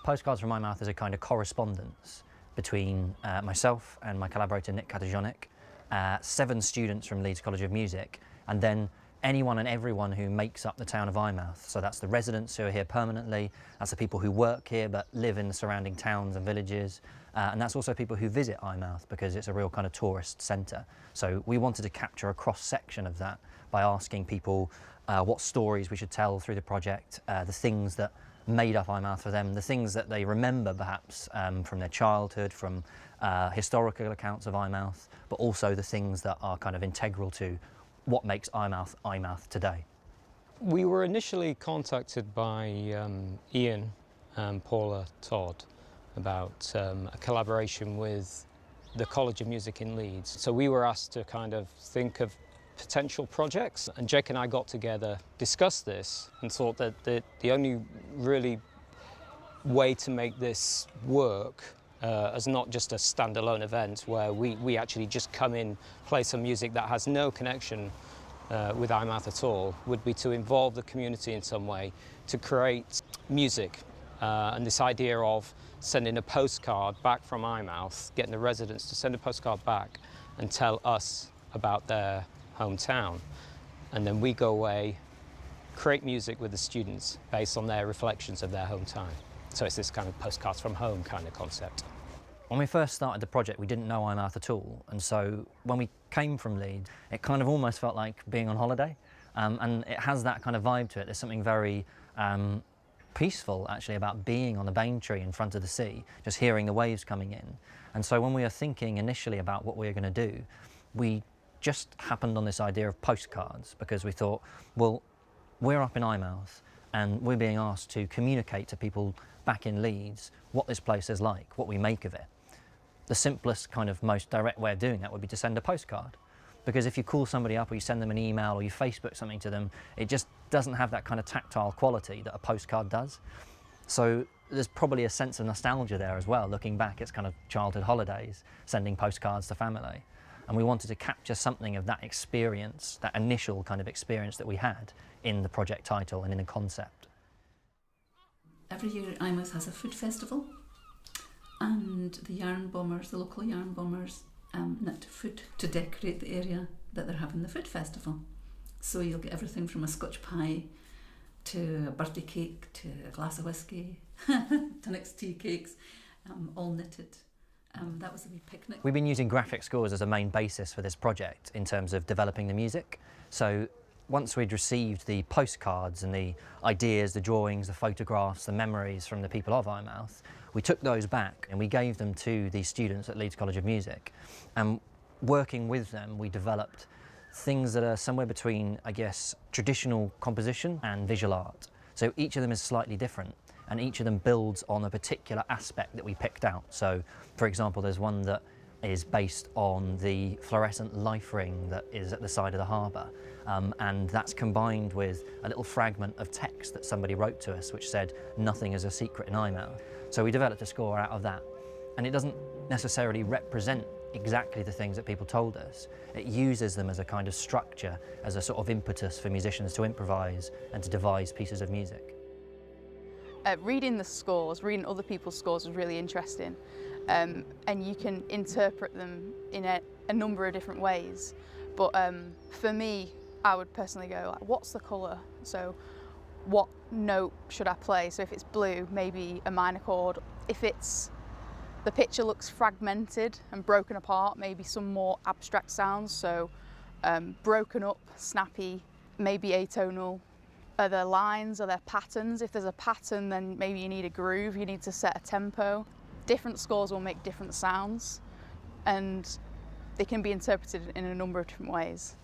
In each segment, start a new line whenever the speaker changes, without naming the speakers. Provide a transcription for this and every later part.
Postcards from Eyemouth is a kind of correspondence between myself and my collaborator Nick Katuszonek, 7 students from Leeds College of Music, and then anyone and everyone who makes up the town of Eyemouth. So that's the residents who are here permanently, that's the people who work here but live in the surrounding towns and villages, and that's also people who visit Eyemouth because it's a real kind of tourist centre. So we wanted to capture a cross-section of that by asking people what stories we should tell through the project, the things that made up Eyemouth for them, the things that they remember perhaps from their childhood, from historical accounts of Eyemouth, but also the things that are kind of integral to what makes Eyemouth Eyemouth today.
We were initially contacted by Ian and Paula Todd about a collaboration with the College of Music in Leeds. So we were asked to kind of think of potential projects, and Jake and I got together, discussed this, and thought that the only really way to make this work as not just a standalone event where we actually just come in, play some music that has no connection with Eyemouth at all, would be to involve the community in some way, to create music. And this idea of sending a postcard back from Eyemouth, getting the residents to send a postcard back and tell us about their hometown. And then we go away, create music with the students based on their reflections of their hometown. So it's this kind of postcards from home kind of concept.
When we first started the project, we didn't know Eyemouth at all, and so when we came from Leeds, it kind of almost felt like being on holiday, and it has that kind of vibe to it. There's something very peaceful, actually, about being on a bane tree in front of the sea, just hearing the waves coming in. And so when we were thinking initially about what we were going to do, we just happened on this idea of postcards, because we thought, well, we're up in Eyemouth, and we're being asked to communicate to people back in Leeds what this place is like, what we make of it. The simplest, kind of most direct way of doing that would be to send a postcard. Because if you call somebody up or you send them an email or you Facebook something to them, it just doesn't have that kind of tactile quality that a postcard does. So there's probably a sense of nostalgia there as well. Looking back, it's kind of childhood holidays, sending postcards to family. And we wanted to capture something of that experience, that initial kind of experience that we had in the project title and in the concept.
Every year Eyemouth has a food festival, and the yarn bombers, the local yarn bombers, knit food to decorate the area that they're having the food festival. So you'll get everything from a Scotch pie to a birthday cake to a glass of whiskey to next tea cakes, all knitted. That was a wee picnic.
We've been using graphic scores as a main basis for this project in terms of developing the music. So once we'd received the postcards and the ideas, the drawings, the photographs, the memories from the people of Eyemouth, we took those back and we gave them to the students at Leeds College of Music. And working with them, we developed things that are somewhere between, I guess, traditional composition and visual art. So each of them is slightly different, and each of them builds on a particular aspect that we picked out. So, for example, there's one that is based on the fluorescent life ring that is at the side of the harbour. And that's combined with a little fragment of text that somebody wrote to us which said, "Nothing is a secret in Eyemouth." So we developed a score out of that. And it doesn't necessarily represent exactly the things that people told us. It uses them as a kind of structure, as a sort of impetus for musicians to improvise and to devise pieces of music.
Reading the scores, reading other people's scores was really interesting, and you can interpret them in a number of different ways. But for me, I would personally go, like, what's the colour? So what note should I play? So if it's blue, maybe a minor chord. If the picture looks fragmented and broken apart, maybe some more abstract sounds. So broken up, snappy, maybe atonal. Are there lines? Are there patterns? If there's a pattern, then maybe you need a groove, you need to set a tempo. Different scores will make different sounds, and they can be interpreted in a number of different ways.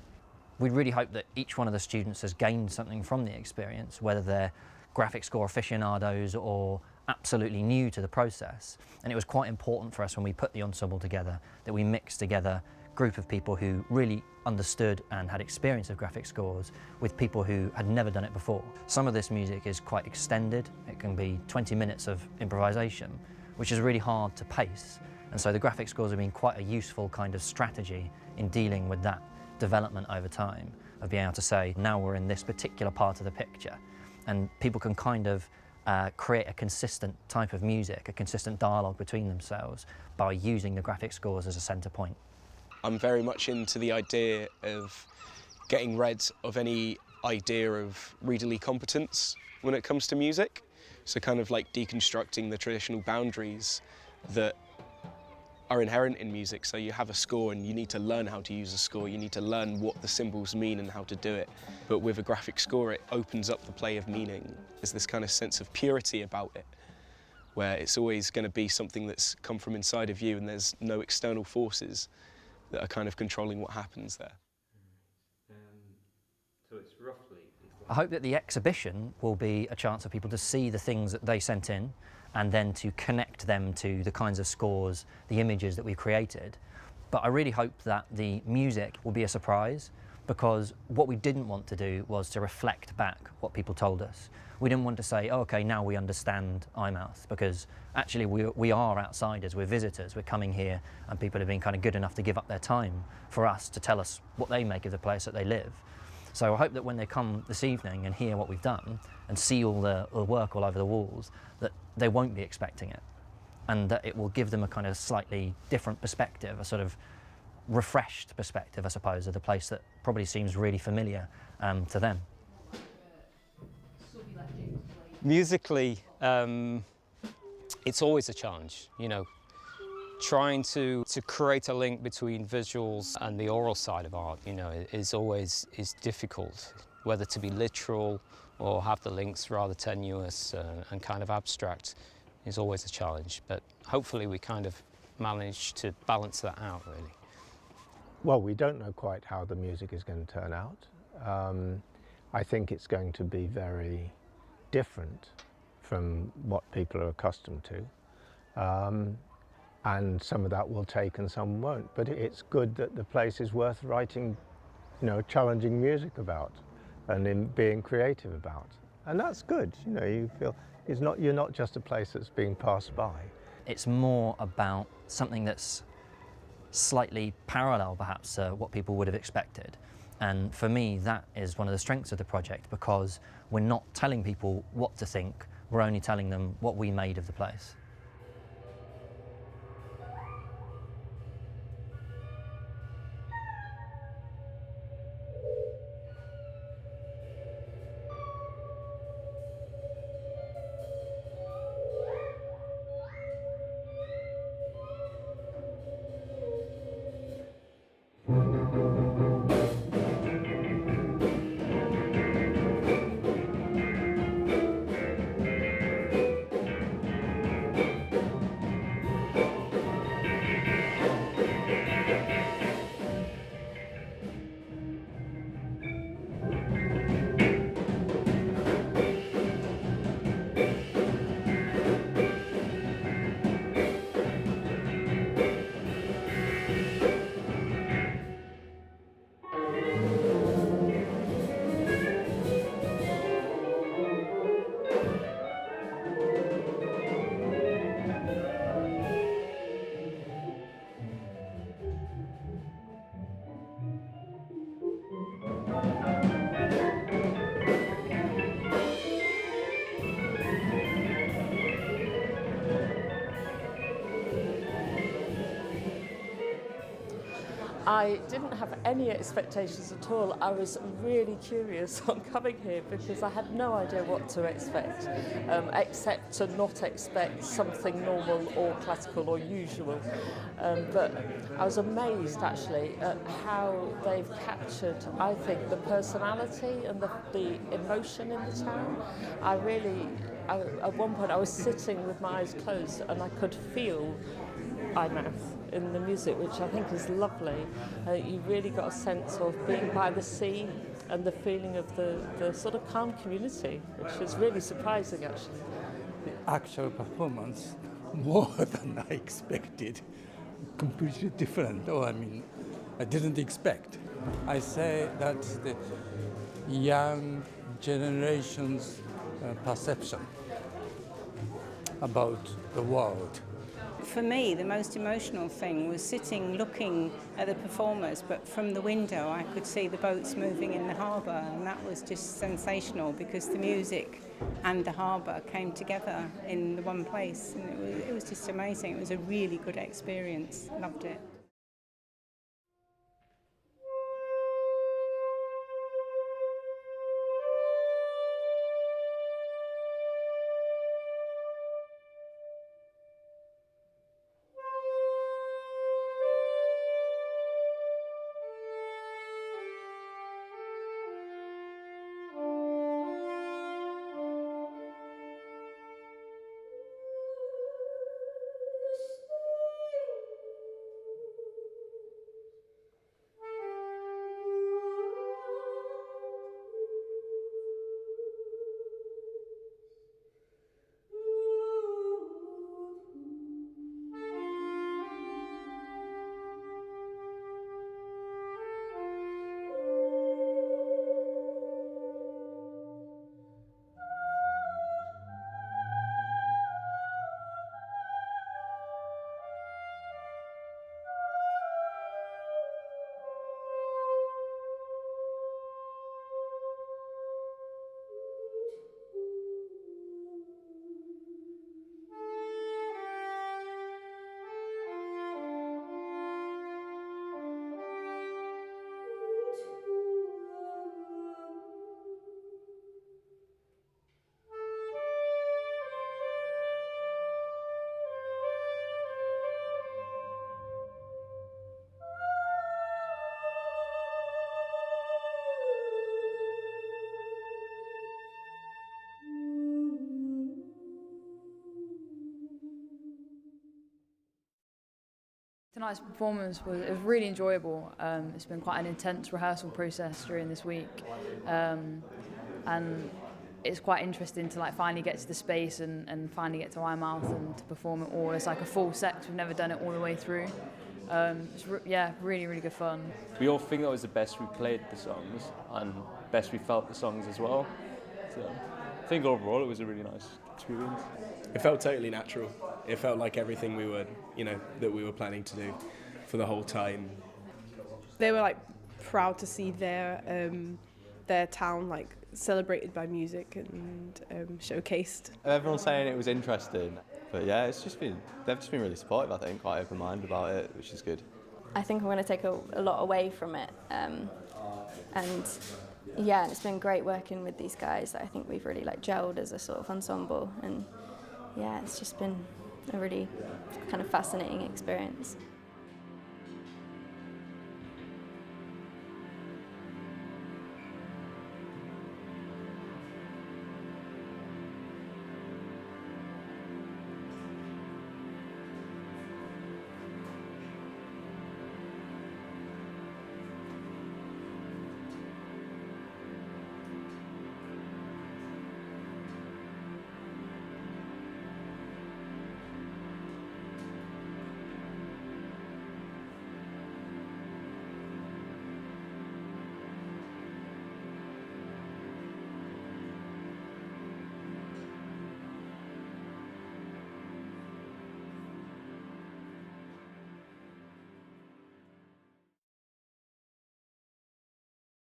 We really hope that each one of the students has gained something from the experience, whether they're graphic score aficionados or absolutely new to the process. And it was quite important for us when we put the ensemble together that we mixed together a group of people who really understood and had experience of graphic scores with people who had never done it before. Some of this music is quite extended. It can be 20 minutes of improvisation, which is really hard to pace. And so the graphic scores have been quite a useful kind of strategy in dealing with that development over time, of being able to say, now we're in this particular part of the picture. And people can kind of create a consistent type of music, a consistent dialogue between themselves by using the graphic scores as a centre point.
I'm very much into the idea of getting rid of any idea of readerly competence when it comes to music. So kind of like deconstructing the traditional boundaries that are inherent in music. So you have a score and you need to learn how to use a score, you need to learn what the symbols mean and how to do it. But with a graphic score, it opens up the play of meaning. There's this kind of sense of purity about it, where it's always going to be something that's come from inside of you and there's no external forces that are kind of controlling what happens there.
So it's roughly...
I hope that the exhibition will be a chance for people to see the things that they sent in and then to connect them to the kinds of scores, the images that we've created. But I really hope that the music will be a surprise, because what we didn't want to do was to reflect back what people told us. We didn't want to say, oh, okay, now we understand Eyemouth, because actually we are outsiders, we're visitors, we're coming here, and people have been kind of good enough to give up their time for us to tell us what they make of the place that they live. So I hope that when they come this evening and hear what we've done and see all the work all over the walls, that they won't be expecting it, and that it will give them a kind of slightly different perspective, a sort of refreshed perspective, I suppose, of the place that probably seems really familiar to them.
Musically, it's always a challenge, you know. Trying to create a link between visuals and the oral side of art, you know, is difficult. Whether to be literal or have the links rather tenuous and kind of abstract is always a challenge. But hopefully we kind of manage to balance that out, really.
Well, we don't know quite how the music is going to turn out. I think it's going to be very different from what people are accustomed to. And some of that will take and some won't. But it's good that the place is worth writing, you know, challenging music about and in being creative about. And that's good, you know, you feel you're not just a place that's being passed by.
It's more about something that's slightly parallel perhaps to what people would have expected. And for me, that is one of the strengths of the project, because we're not telling people what to think, we're only telling them what we made of the place.
I didn't have any expectations at all. I was really curious on coming here because I had no idea what to expect, except to not expect something normal or classical or usual. But I was amazed actually at how they've captured, I think, the personality and the emotion in the town. At one point I was sitting with my eyes closed and I could feel Eyemouth in the music, which I think is lovely. You really got a sense of being by the sea and the feeling of the sort of calm community, which was really surprising actually.
The actual performance, more than I expected, completely different. I didn't expect. I say that the young generation's perception about the world
for me, the most emotional thing was sitting looking at the performers, but from the window I could see the boats moving in the harbour, and that was just sensational because the music and the harbour came together in the one place, and it was just amazing. It was a really good experience. Loved it.
Tonight's performance was really enjoyable. It's been quite an intense rehearsal process during this week, and it's quite interesting to finally get to the space and finally get to Eyemouth and to perform it all. It's like a full set 'cause we've never done it all the way through. It's really good fun.
We all think that was the best we played the songs and best we felt the songs as well. So I think overall it was a really nice experience.
It felt totally natural. It felt like everything we were, that we were planning to do for the whole time.
They were proud to see their town celebrated by music and showcased.
Everyone's saying it was interesting, but yeah, they've just been really supportive. I think quite open-minded about it, which is good.
I think I'm going to take a lot away from it, and it's been great working with these guys. I think we've really gelled as a sort of ensemble, and it's just been a really kind of fascinating experience.